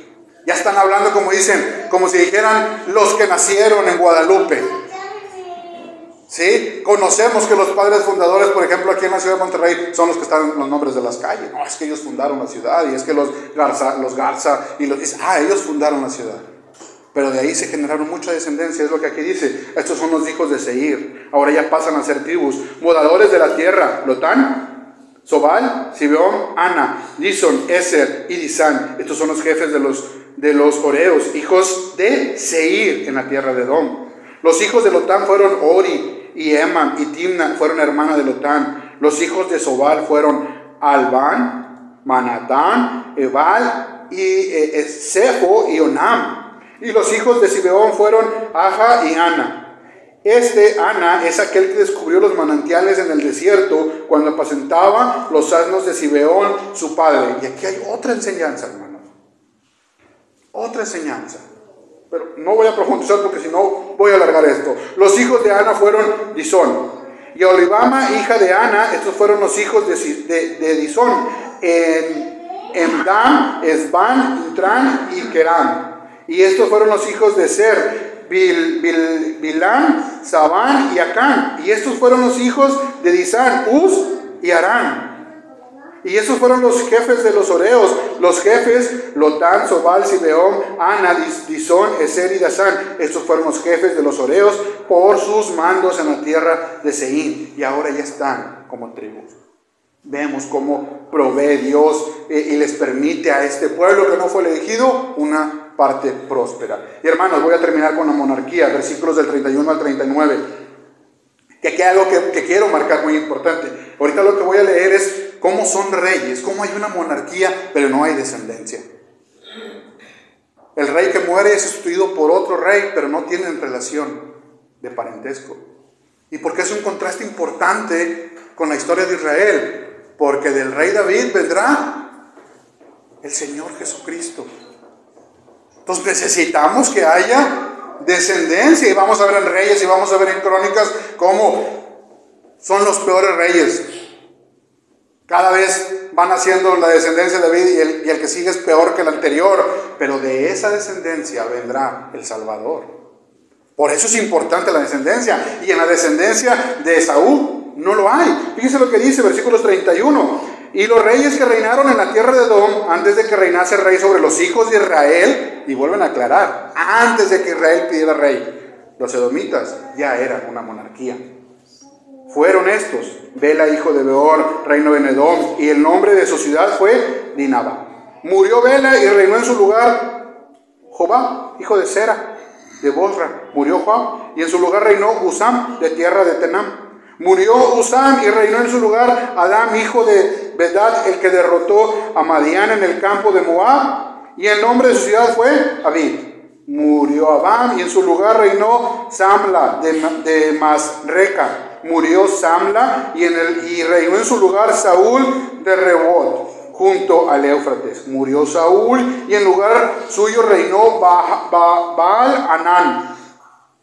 Ya están hablando, como dicen, como si dijeran los que nacieron en Guadalupe. ¿Sí? Conocemos que los padres fundadores, por ejemplo, aquí en la ciudad de Monterrey, son los que están en los nombres de las calles. No, es que ellos fundaron la ciudad, y es que los Garza y ellos fundaron la ciudad. Pero de ahí se generaron mucha descendencia, es lo que aquí dice. Estos son los hijos de Seir. Ahora ya pasan a ser tribus. Moradores de la tierra: Lotán, Sobal, Zibeón, Ana, Dison, Eser y Disán. Estos son los jefes de los Oreos, hijos de Seir en la tierra de Edom. Los hijos de Lotán fueron Ori y Emam y Timna, fueron hermanas de Lotán. Los hijos de Sobal fueron Albán, Manatán, Ebal y Sefo y Onam. Y los hijos de Zibeón fueron Aja y Ana. Ana es aquel que descubrió los manantiales en el desierto cuando apacentaba los asnos de Zibeón, su padre. Y aquí hay otra enseñanza, hermanos. Otra enseñanza. Pero no voy a profundizar porque si no voy a alargar esto. Los hijos de Ana fueron Disón y Aholibama, hija de Ana. Estos fueron los hijos de Disón: Emdam, Esban, Intran y Keram. Y estos fueron los hijos de Ser: Bilán, Sabán y Acán. Y estos fueron los hijos de Disán: Uz y Arán. Y esos fueron los jefes de los Oreos. Los jefes: Lotán, Sobal, Zibeón, Ana, Disón, Eser y Dasán. Estos fueron los jefes de los Oreos por sus mandos en la tierra de Seir. Y ahora ya están como tribus. Vemos cómo provee Dios y les permite a este pueblo que no fue elegido una parte próspera. Y hermanos, voy a terminar con la monarquía, versículos del 31 al 39. Que aquí hay algo que quiero marcar muy importante. Ahorita lo que voy a leer es cómo son reyes, cómo hay una monarquía, pero no hay descendencia. El rey que muere es sustituido por otro rey, pero no tienen relación de parentesco. ¿Y por qué es un contraste importante con la historia de Israel? Porque del rey David vendrá el Señor Jesucristo. Entonces necesitamos que haya descendencia. Y vamos a ver en Reyes y vamos a ver en Crónicas cómo son los peores reyes. Cada vez van haciendo la descendencia de David y el que sigue es peor que el anterior. Pero de esa descendencia vendrá el Salvador. Por eso es importante la descendencia. Y en la descendencia de Esaú no lo hay. Fíjense lo que dice, versículos 31. Y los reyes que reinaron en la tierra de Edom, antes de que reinase el rey sobre los hijos de Israel, y vuelven a aclarar, antes de que Israel pidiera rey, los edomitas ya eran una monarquía. Fueron estos: Bela, hijo de Beor, reino en Edom, y el nombre de su ciudad fue Dinaba. Murió Bela y reinó en su lugar Jobab, hijo de Sera, de Bosra. Murió Joab, y en su lugar reinó Husam, de tierra de Tenam. Murió Husam y reinó en su lugar Adam, hijo de Bedad, el que derrotó a Madián en el campo de Moab, y el nombre de su ciudad fue Avid. Murió Abam y en su lugar reinó Samla de Masreca. Murió Samla y reinó en su lugar Saúl de Rebot, junto al Éufrates. Murió Saúl y en lugar suyo reinó Baal Anán,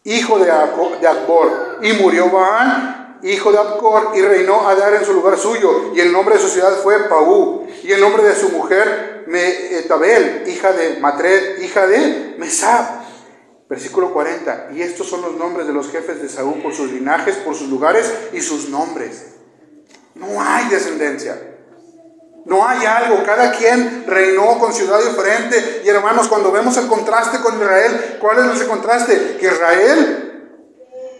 hijo de Acbor. Y murió Baal, hijo de Abcor, y reinó Adar en su lugar suyo, y el nombre de su ciudad fue Paú, y el nombre de su mujer Metabel, hija de Matred, hija de Mesab. Versículo 40, y estos son los nombres de los jefes de Saúl por sus linajes, por sus lugares y sus nombres. No hay descendencia. No hay algo, cada quien reinó con ciudad diferente. Y hermanos, cuando vemos el contraste con Israel, ¿cuál es ese contraste? Que Israel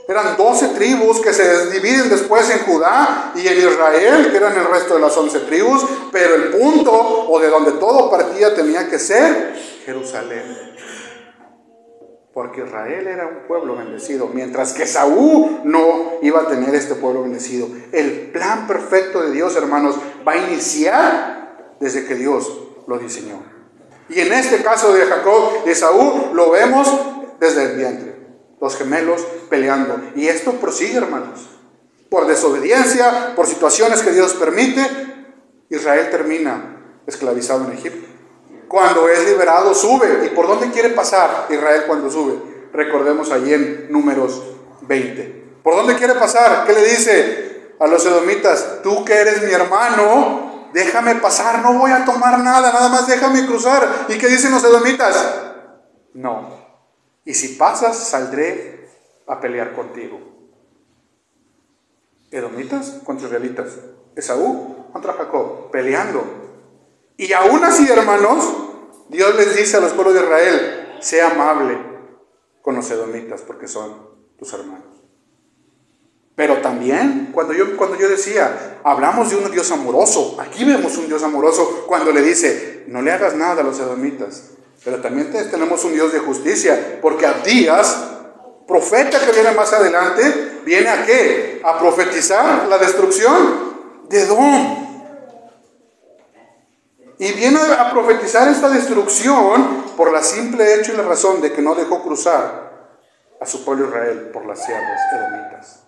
eran 12 tribus que se dividen después en Judá y en Israel, que eran el resto de las 11 tribus, pero el punto, o de donde todo partía, tenía que ser Jerusalén. Porque Israel era un pueblo bendecido, mientras que Saúl no iba a tener este pueblo bendecido. El plan perfecto de Dios, hermanos, va a iniciar desde que Dios lo diseñó. Y en este caso de Jacob y de Saúl, lo vemos desde el vientre. Los gemelos peleando. Y esto prosigue, hermanos. Por desobediencia, por situaciones que Dios permite, Israel termina esclavizado en Egipto. Cuando es liberado, sube. ¿Y por dónde quiere pasar Israel cuando sube? Recordemos allí en Números 20. ¿Por dónde quiere pasar? ¿Qué le dice a los edomitas? Tú que eres mi hermano, déjame pasar, no voy a tomar nada más déjame cruzar. ¿Y qué dicen los edomitas? No. Y si pasas, saldré a pelear contigo. Edomitas contra israelitas. Esaú contra Jacob, peleando. Y aún así, hermanos, Dios les dice a los pueblos de Israel: sea amable con los edomitas porque son tus hermanos. Pero también, cuando yo decía, hablamos de un Dios amoroso, aquí vemos un Dios amoroso cuando le dice: no le hagas nada a los edomitas. Pero también tenemos un Dios de justicia, porque Abdías, profeta que viene más adelante, ¿viene a qué? A profetizar la destrucción de Edom. Y viene a profetizar esta destrucción por la simple hecho y la razón de que no dejó cruzar a su pueblo Israel por las sierras edomitas.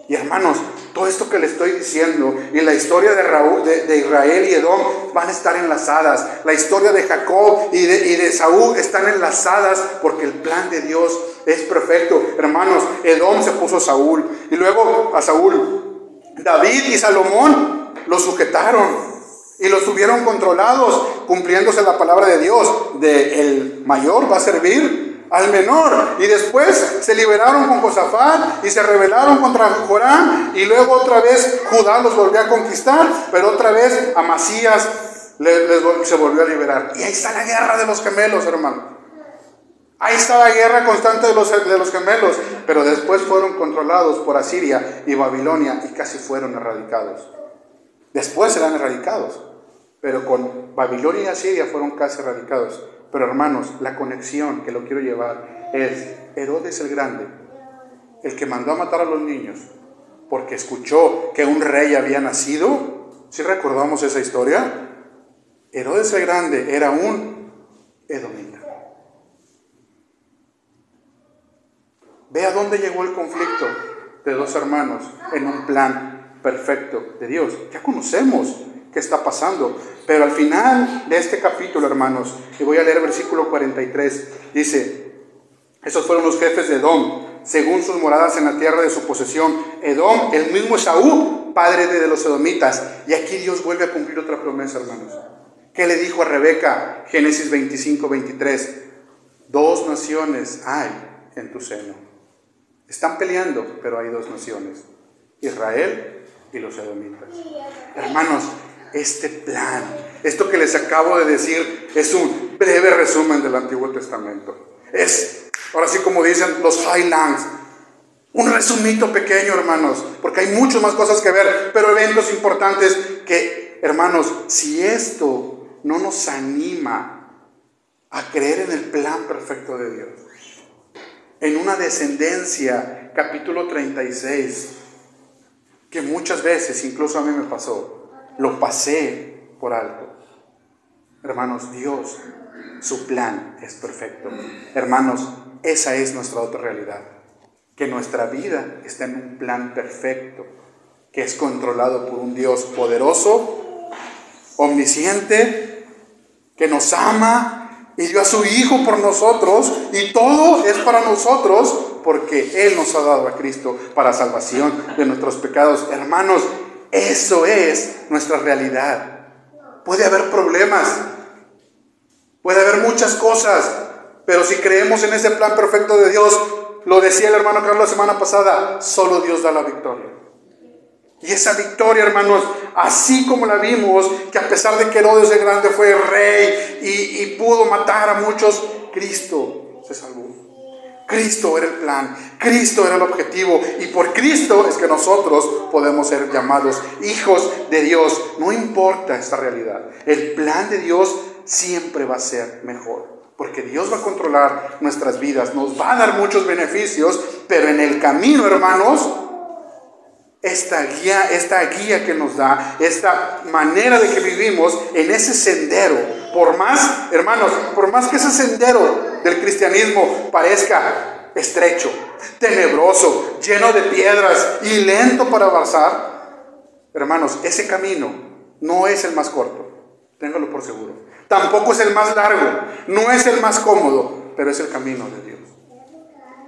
Y hermanos, todo esto que le estoy diciendo y la historia de Israel y Edom van a estar enlazadas. La historia de Jacob y de Saúl están enlazadas porque el plan de Dios es perfecto. Hermanos, Edom se puso a Saúl y luego a Saúl. David y Salomón lo sujetaron y los tuvieron controlados, cumpliéndose la palabra de Dios, de el mayor va a servir al menor. Y después se liberaron con Josafat y se rebelaron contra Joram, y luego otra vez Judá los volvió a conquistar, pero otra vez Amasías se volvió a liberar. Y ahí está la guerra de los gemelos, hermano. Ahí está la guerra constante de los gemelos. Pero después fueron controlados por Asiria y Babilonia y casi fueron erradicados. Después serán erradicados, pero con Babilonia y Asiria fueron casi erradicados. Pero hermanos, la conexión que lo quiero llevar es Herodes el Grande, el que mandó a matar a los niños, porque escuchó que un rey había nacido. ¿Sí recordamos esa historia? Herodes el Grande era un edomita. Ve a dónde llegó el conflicto de dos hermanos en un plan perfecto de Dios. Ya conocemos qué está pasando, pero al final de este capítulo, hermanos, y voy a leer el versículo 43, dice: esos fueron los jefes de Edom, según sus moradas en la tierra de su posesión. Edom, el mismo Esaú, padre de los edomitas. Y aquí Dios vuelve a cumplir otra promesa, hermanos. ¿Qué le dijo a Rebeca? Génesis 25, 23. Dos naciones hay en tu seno. Están peleando, pero hay dos naciones: Israel y los edomitas. Hermanos, este plan, esto que les acabo de decir, es un breve resumen del Antiguo Testamento. Es, ahora sí, como dicen los Highlands, un resumito pequeño, hermanos, porque hay muchas más cosas que ver, pero eventos importantes que, hermanos, si esto no nos anima a creer en el plan perfecto de Dios, en una descendencia, capítulo 36, que muchas veces, incluso a mí me pasó, lo pasé por alto. Hermanos, Dios, su plan es perfecto. Hermanos, esa es nuestra otra realidad, que nuestra vida está en un plan perfecto, que es controlado por un Dios poderoso, omnisciente, que nos ama y dio a su Hijo por nosotros, y todo es para nosotros porque Él nos ha dado a Cristo para salvación de nuestros pecados. Hermanos, eso es nuestra realidad. Puede haber problemas, puede haber muchas cosas, pero si creemos en ese plan perfecto de Dios, lo decía el hermano Carlos la semana pasada, solo Dios da la victoria. Y esa victoria, hermanos, así como la vimos, que a pesar de que Herodes el Grande fue rey y pudo matar a muchos, Cristo se salvó. Cristo era el plan, Cristo era el objetivo, y por Cristo es que nosotros podemos ser llamados hijos de Dios. No importa esta realidad, el plan de Dios siempre va a ser mejor, porque Dios va a controlar nuestras vidas, nos va a dar muchos beneficios, pero en el camino, hermanos, esta guía que nos da, esta manera de que vivimos en ese sendero, por más, hermanos, por más que ese sendero del cristianismo parezca estrecho, tenebroso, lleno de piedras y lento para avanzar, hermanos, ese camino no es el más corto, téngalo por seguro. Tampoco es el más largo, no es el más cómodo, pero es el camino de Dios.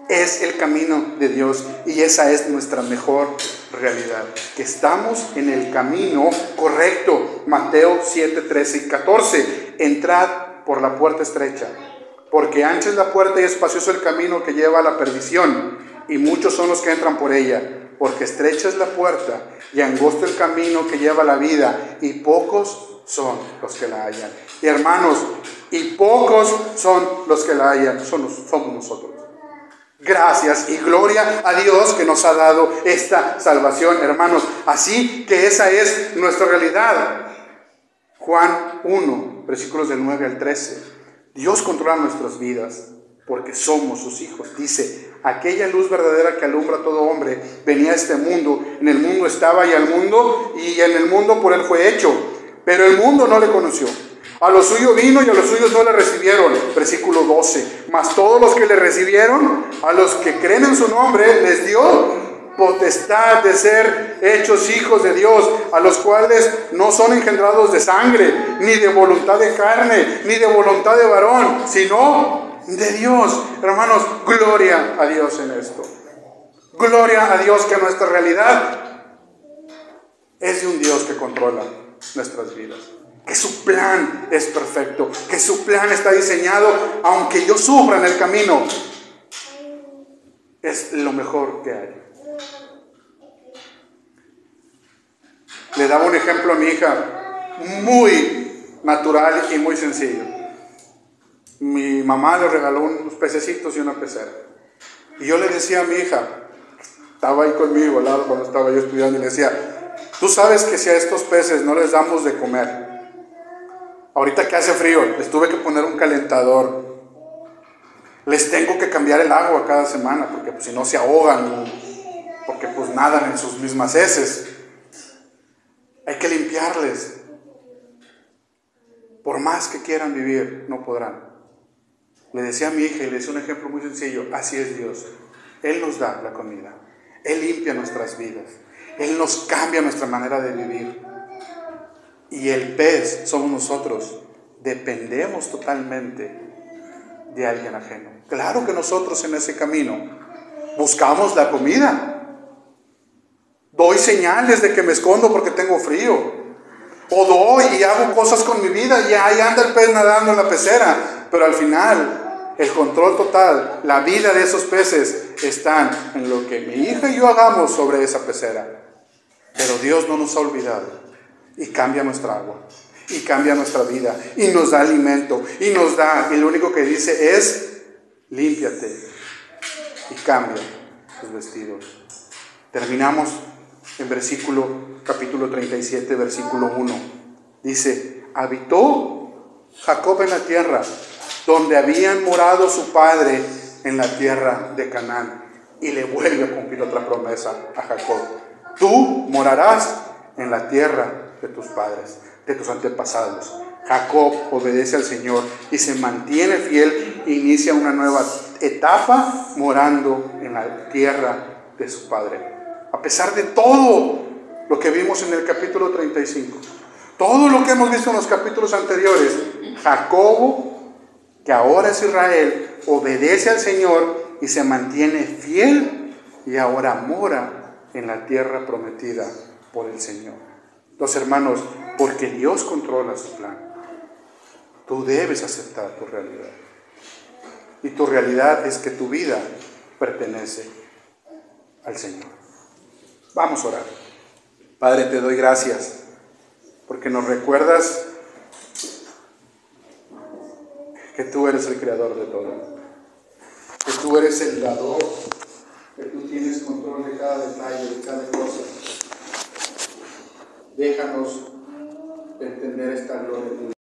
Es el camino de Dios, y esa es nuestra mejor realidad, que estamos en el camino correcto. Mateo 7, 13 y 14. Entrad por la puerta estrecha, porque ancha es la puerta y espacioso el camino que lleva a la perdición, y muchos son los que entran por ella. Porque estrecha es la puerta y angosto el camino que lleva a la vida, y pocos son los que la hallan. Y hermanos, y pocos son los que la hallan, somos nosotros. Gracias y gloria a Dios que nos ha dado esta salvación, hermanos. Así que esa es nuestra realidad. Juan 1, versículos del 9 al 13. Dios controla nuestras vidas porque somos sus hijos. Dice: aquella luz verdadera que alumbra a todo hombre venía a este mundo. En el mundo estaba y en el mundo por él fue hecho, pero el mundo no le conoció. A los suyos vino y a los suyos no le recibieron. Versículo 12. Mas todos los que le recibieron, a los que creen en su nombre, les dio potestad de ser hechos hijos de Dios, a los cuales no son engendrados de sangre, ni de voluntad de carne, ni de voluntad de varón, sino de Dios. Hermanos, gloria a Dios en esto. Gloria a Dios que nuestra realidad es de un Dios que controla nuestras vidas. Que su plan es perfecto, que su plan está diseñado, aunque yo sufra en el camino, es lo mejor que hay. Le daba un ejemplo a mi hija, muy natural y muy sencillo. Mi mamá le regaló unos pececitos y una pecera. Y yo le decía a mi hija, estaba ahí conmigo al lado cuando estaba yo estudiando, y le decía: tú sabes que si a estos peces no les damos de comer, ahorita que hace frío, les tuve que poner un calentador, les tengo que cambiar el agua cada semana, porque pues, si no se ahogan, porque pues nadan en sus mismas heces. Hay que limpiarles. Por más que quieran vivir, no podrán. Le decía a mi hija, y le decía un ejemplo muy sencillo, así es Dios. Él nos da la comida. Él limpia nuestras vidas. Él nos cambia nuestra manera de vivir. Y el pez somos nosotros. Dependemos totalmente de alguien ajeno. Claro que nosotros en ese camino buscamos la comida. Doy señales de que me escondo porque tengo frío. O doy y hago cosas con mi vida y ahí anda el pez nadando en la pecera. Pero al final, el control total, la vida de esos peces están en lo que mi hija y yo hagamos sobre esa pecera. Pero Dios no nos ha olvidado y cambia nuestra agua y cambia nuestra vida y nos da alimento y nos da, y lo único que dice es: límpiate y cambia tus vestidos. Terminamos en capítulo 37, versículo 1. Dice: habitó Jacob en la tierra donde habían morado su padre, en la tierra de Canaán. Y le vuelve a cumplir otra promesa a Jacob: tú morarás en la tierra de tus padres, de tus antepasados. Jacob obedece al Señor y se mantiene fiel e inicia una nueva etapa morando en la tierra de su padre. A pesar de todo lo que vimos en el capítulo 35, todo lo que hemos visto en los capítulos anteriores, Jacobo, que ahora es Israel, obedece al Señor y se mantiene fiel y ahora mora en la tierra prometida por el Señor. Los hermanos, porque Dios controla su plan, tú debes aceptar tu realidad. Y tu realidad es que tu vida pertenece al Señor. Vamos a orar. Padre, te doy gracias porque nos recuerdas que tú eres el creador de todo, que tú eres el dador, que tú tienes control de cada detalle, de cada cosa. Déjanos entender esta gloria tuya.